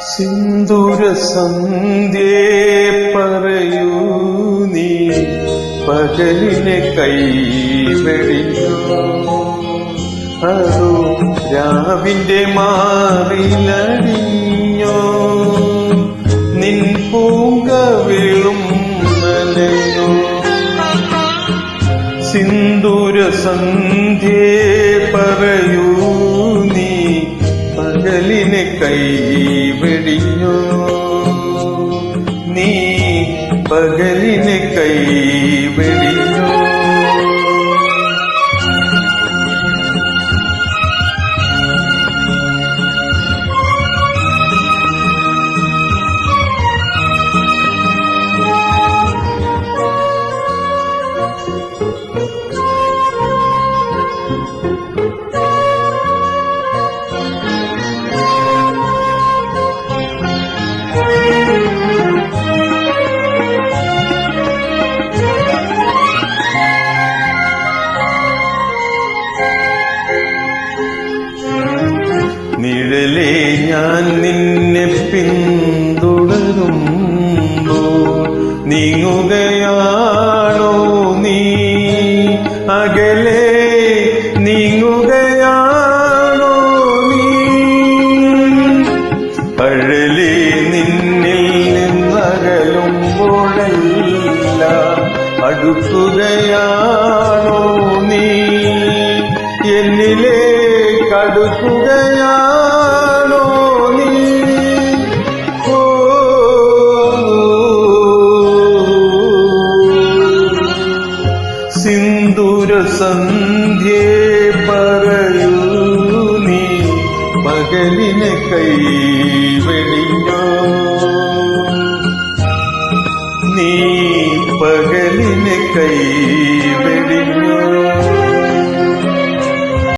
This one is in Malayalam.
സിന്ദൂര സന്ധ്യേ പറയൂ നീ പകലിനെ കൈവെടിഞ്ഞോ, അതോ രാവിന്റെ മാറിലടിഞ്ഞോ, നിൻ പൂങ്കവിളും നനഞ്ഞോ. സിന്ദൂര സന്ധ്യേ പറയൂ നീ പകലിനെ കൈവെടിഞ്ഞോ, നീ പകലിനെ കൈവെടിഞ്ഞോ. നിഴലേ ഞാൻ നിന്നെ പിന്തുടരുമ്പോൾ നീങ്ങുകയാണോ നീ, അകലെ നീങ്ങുകയാണോ നീ, അഴലേ നിന്നിൽ നിന്നകലുമ്പോഴെല്ലാം അടുക്കുകയാണോ നീ, എന്നിലെ കടുക്കുകയാണോ നീ. ഓ സിന്ദൂര സന്ധ്യേ പറയൂ നീ പകലിനെ കൈവെടിഞ്ഞോ, നീ പകലിനെ കൈവെടിഞ്ഞോ.